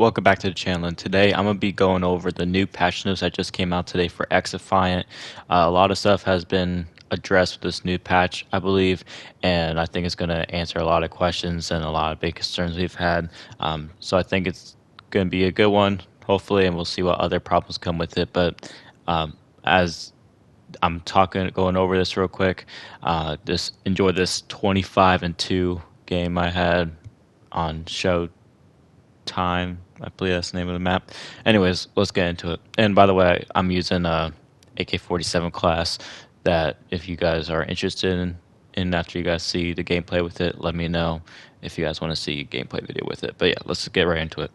welcome back to the channel. And today I'm gonna be going over the new patch notes that just came out today for XDefiant. A lot of stuff has been addressed with this new patch, I believe, and I think it's gonna answer a lot of questions and a lot of big concerns we've had. So I think it's gonna be a good one, hopefully, and we'll see what other problems come with it. But as I'm going over this real quick, just enjoy this 25-2 game I had on show time. I believe that's the name of the map. Anyways, let's get into it. And by the way, I'm using a AK-47 class that if you guys are interested in after you guys see the gameplay with it, let me know if you guys want to see a gameplay video with it. But yeah, let's get right into it.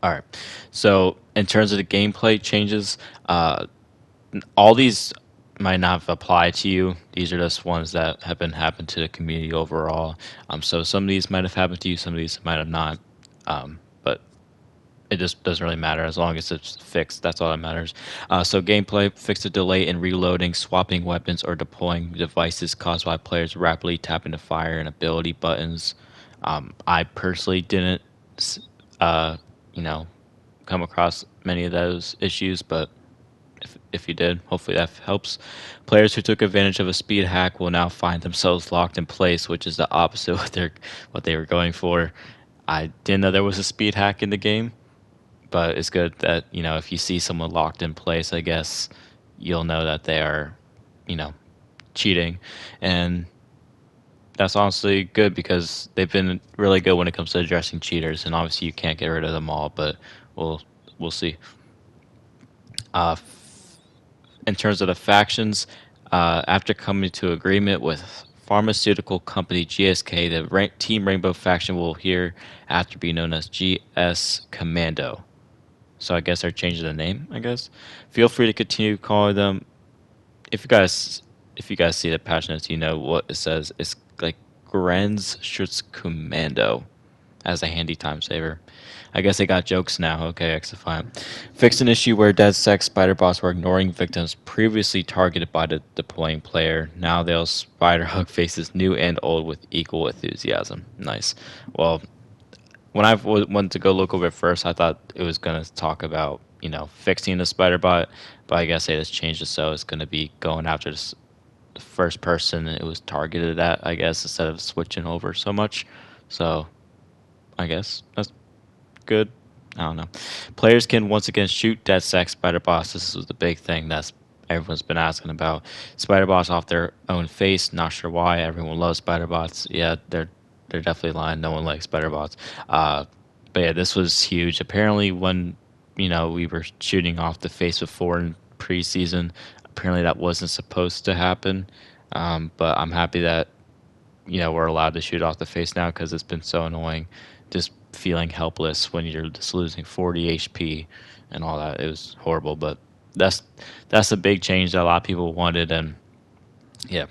All right. So in terms of the gameplay changes, all these might not have applied to you. These are just ones that have been happened to the community overall. So some of these might have happened to you, some of these might have not. But it just doesn't really matter as long as it's fixed. That's all that matters. So gameplay: fix the delay in reloading, swapping weapons, or deploying devices caused by players rapidly tapping the fire and ability buttons. I personally didn't, uh, you know, come across many of those issues, but if you did, hopefully that helps. Players who took advantage of a speed hack will now find themselves locked in place, which is the opposite of what they were going for. I didn't know there was a speed hack in the game, but it's good that if you see someone locked in place, I guess you'll know that they are, you know, cheating, and that's honestly good because they've been really good when it comes to addressing cheaters. And obviously you can't get rid of them all, but we'll see. Uh, in terms of the factions, after coming to agreement with pharmaceutical company GSK, the Team Rainbow faction will hereafter be known as GS Commando. So I guess they're changing the name, I guess. Feel free to continue calling them. If you guys see the patch notes, you know what it says. It's like Grenzschutzkommando as a handy time saver. I guess they got jokes now. Okay, XDefiant. Fixed an issue where dead sex spider-bots were ignoring victims previously targeted by the deploying player. Now they'll spider hug faces new and old with equal enthusiasm. Nice. Well, when I wanted to go look over it first, I thought it was going to talk about, fixing the spider bot, but I guess they just changed it so it's going to be going after this first person it was targeted at, I guess, instead of switching over so much. So I guess that's good. I don't know. Players can once again shoot dead sex spider bots. This was the big thing that's everyone's been asking about. Spider bots off their own face. Not sure why. Everyone loves spider bots. Yeah, they're definitely lying. No one likes spider bots. But yeah, this was huge. Apparently, when we were shooting off the face before in preseason, apparently that wasn't supposed to happen. But I'm happy that we're allowed to shoot off the face now because it's been so annoying, just feeling helpless when you're just losing 40 HP and all that. It was horrible, but that's a big change that a lot of people wanted. And yeah,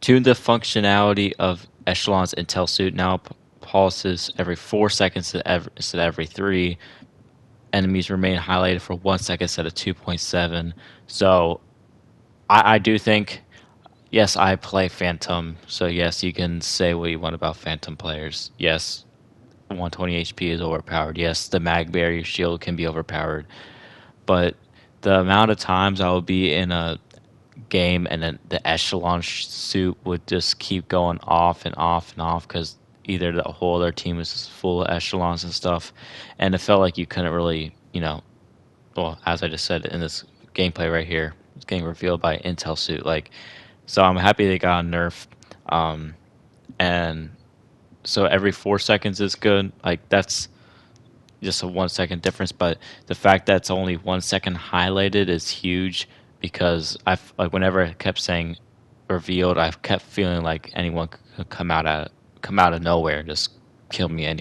tune the functionality of Echelon's intel suit now pulses every 4 seconds instead of every 3. Enemies remain highlighted for 1 second instead of 2.7. So I do think, yes, I play Phantom, so yes, you can say what you want about Phantom players. Yes, 120 HP is overpowered. Yes, the mag barrier shield can be overpowered. But the amount of times I will be in a game and then the Echelon suit would just keep going off and off and off because either the whole other team is just full of Echelons and stuff. And it felt like you couldn't really, well, as I just said in this gameplay right here, it's getting revealed by Intel suit. So I'm happy they got a nerf. And so every 4 seconds is good. That's just a 1 second difference. But the fact that it's only 1 second highlighted is huge because whenever I kept saying revealed, I kept feeling like anyone could come out of nowhere and just kill me at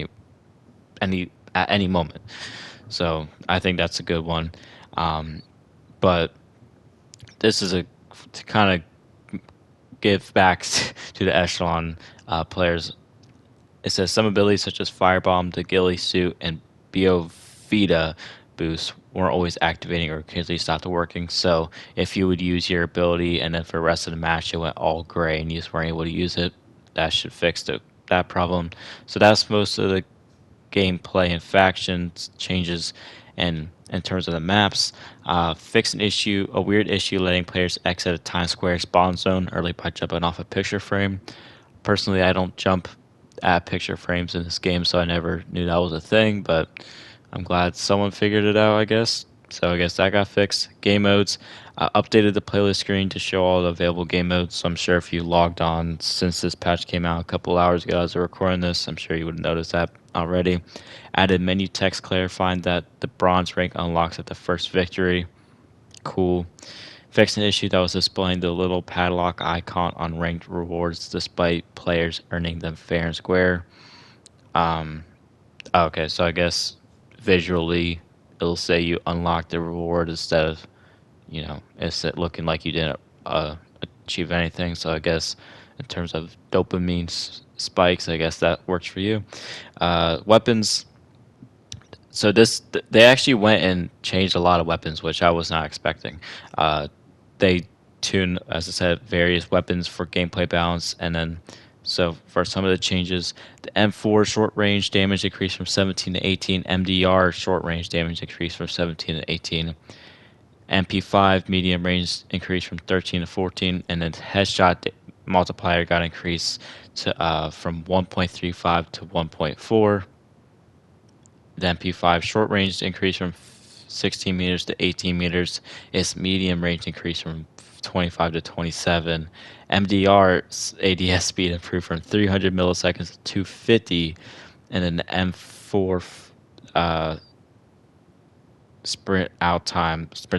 any moment. So I think that's a good one. But this is to kind of give back to the Echelon players. It says some abilities such as Firebomb, the Ghillie Suit, and Biovita boost weren't always activating or occasionally stopped working. So if you would use your ability and then for the rest of the match it went all gray and you just weren't able to use it, that should fix that problem. So that's most of the gameplay and factions changes, and in terms of the maps, fix a weird issue letting players exit a Times Square spawn zone early by jumping off a picture frame. Personally, I don't jump at picture frames in this game, so I never knew that was a thing, but I'm glad someone figured it out, I guess. So I guess that got fixed. Game modes. Updated the playlist screen to show all the available game modes. So I'm sure if you logged on since this patch came out a couple hours ago as we're recording this, I'm sure you would have noticed that already. Added menu text clarifying that the bronze rank unlocks at the first victory. Cool. Fixed an issue that was displaying the little padlock icon on ranked rewards despite players earning them fair and square. Okay, so I guess visually it'll say you unlocked the reward instead of, it's looking like you didn't achieve anything. So I guess in terms of dopamine spikes, I guess that works for you. Weapons. So they actually went and changed a lot of weapons, which I was not expecting. They tune, as I said, various weapons for gameplay balance, and then so for some of the changes, the M4 short range damage increased from 17 to 18, MDR short range damage increased from 17 to 18, MP5 medium range increased from 13 to 14, and then headshot multiplier got increased to from 1.35 to 1.4. The MP5 short range increased from 16 meters to 18 meters. Its medium range increased from 25 to 27. MDR ADS speed improved from 300 milliseconds to 250, and then the M4 sprint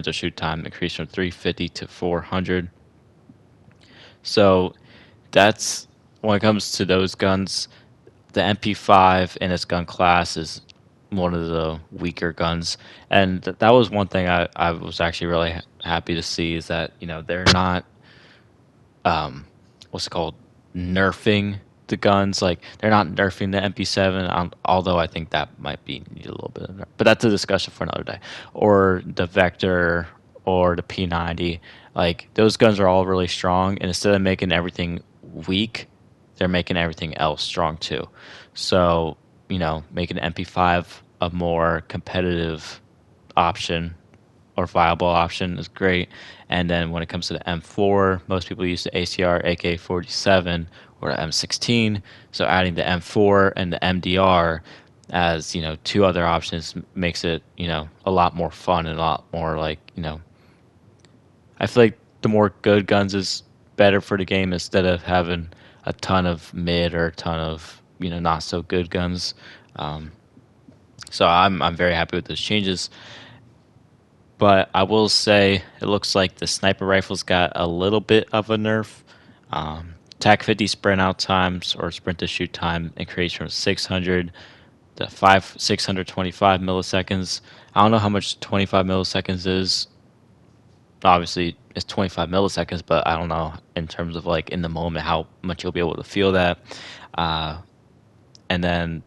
to shoot time increased from 350 to 400. So that's when it comes to those guns, the MP5 in its gun class is one of the weaker guns, and that was one thing I was actually really happy to see, is that they're not what's it called, nerfing the guns. Like, they're not nerfing the MP7, although I think that might be need a little bit of nerf, but that's a discussion for another day. Or the Vector or the P90, like those guns are all really strong, and instead of making everything weak, they're making everything else strong too. So making MP5 a more competitive option or viable option is great. And then when it comes to the M4, most people use the ACR AK-47 or the M16. So adding the M4 and the MDR as two other options makes it a lot more fun and a lot more like I feel like the more good guns is better for the game, instead of having a ton of mid or a ton of not so good guns. So I'm very happy with those changes. But I will say it looks like the sniper rifles got a little bit of a nerf. TAC 50 sprint out times or sprint to shoot time increased from 600 to 625 milliseconds. I don't know how much 25 milliseconds is. Obviously, it's 25 milliseconds, but I don't know in terms of like in the moment how much you'll be able to feel that. And then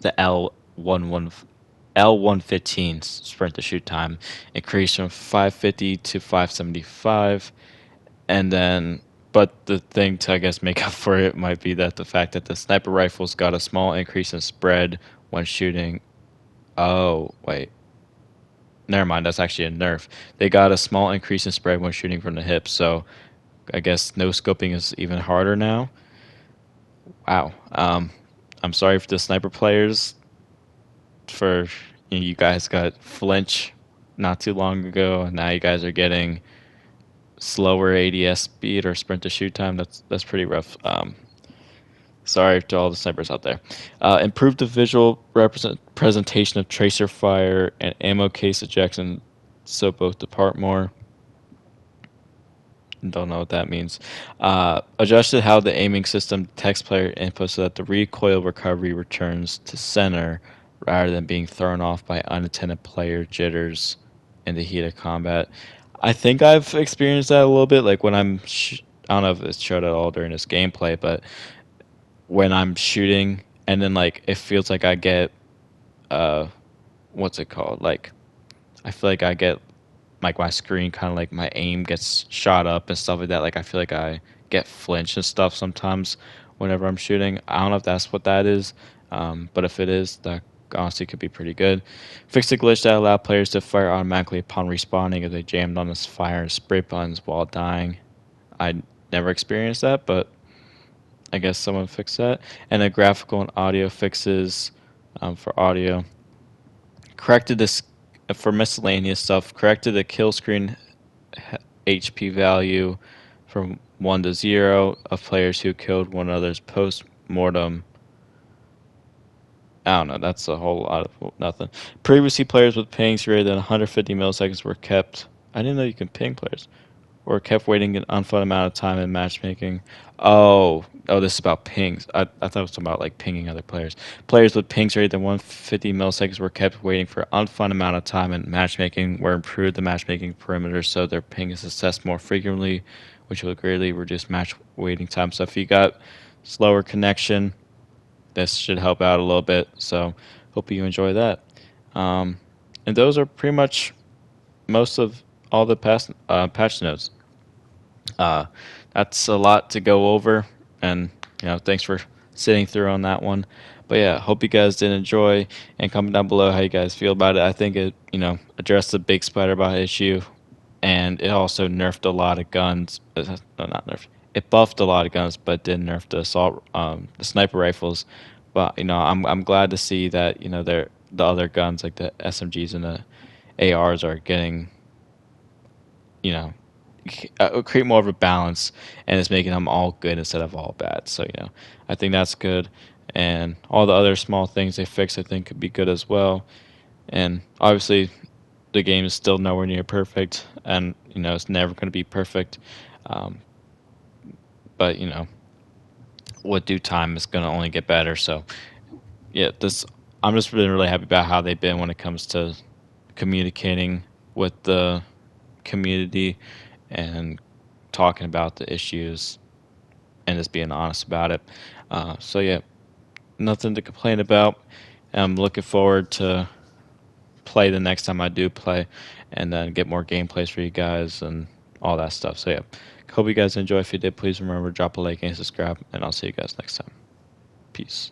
the L115 sprint to shoot time increased from 550 to 575, and then but the thing to I guess make up for it might be that the fact that the sniper rifles got a small increase in spread when shooting. Oh wait, never mind. That's actually a nerf. They got a small increase in spread when shooting from the hip. So I guess no scoping is even harder now. Wow. I'm sorry for the sniper players for you guys got flinch not too long ago, and now you guys are getting slower ADS speed or sprint to shoot time. That's pretty rough. Sorry to all the snipers out there. Improved the visual presentation of tracer fire and ammo case ejection, so both depart more. Don't know what that means. Adjusted how the aiming system detects player input so that the recoil recovery returns to center rather than being thrown off by unattended player jitters in the heat of combat. I think I've experienced that a little bit. Like when I don't know if it showed at all during this gameplay, but when I'm shooting and then like it feels like I get, what's it called? Like I feel like I get like my screen kind of like my aim gets shot up and stuff like that. Like I feel like I get flinch and stuff sometimes whenever I'm shooting. I don't know if that's what that is. But if it is, that honestly could be pretty good. Fixed a glitch that allowed players to fire automatically upon respawning if they jammed on the fire and spray buttons while dying. I never experienced that, but I guess someone fixed that. And the graphical and audio fixes for audio. Corrected this for miscellaneous stuff. Corrected the kill screen HP value from 1 to 0 of players who killed one another's post mortem. I don't know. That's a whole lot of nothing. Previously, players with pings greater than 150 milliseconds were kept. I didn't know you can ping players. Or kept waiting an unfun amount of time in matchmaking. This is about pings. I thought it was about like pinging other players. Players with pings greater than 150 milliseconds were kept waiting for an unfun amount of time in matchmaking, where improved the matchmaking perimeter so their ping is assessed more frequently, which will greatly reduce match waiting time. So if you got slower connection, this should help out a little bit. So hope you enjoy that. And those are pretty much most of all the past patch notes. That's a lot to go over, and thanks for sitting through on that one. But yeah, hope you guys did enjoy, and comment down below how you guys feel about it. I think it addressed the big SPIDERBOT issue, and it also nerfed a lot of guns. No, not nerfed. It buffed a lot of guns, but did nerf the assault, the sniper rifles. But I'm glad to see that the other guns like the SMGs and the ARs are getting you know create more of a balance, and it's making them all good instead of all bad. So I think that's good, and all the other small things they fix I think could be good as well. And obviously the game is still nowhere near perfect, and it's never going to be perfect, but with due time it's going to only get better. So yeah, I'm just really happy about how they've been when it comes to communicating with the community and talking about the issues and just being honest about it. So yeah, nothing to complain about. I'm looking forward to play the next time I do play, and then get more gameplays for you guys and all that stuff. So yeah, hope you guys enjoy. If you did, please remember to drop a like and subscribe, and I'll see you guys next time. Peace.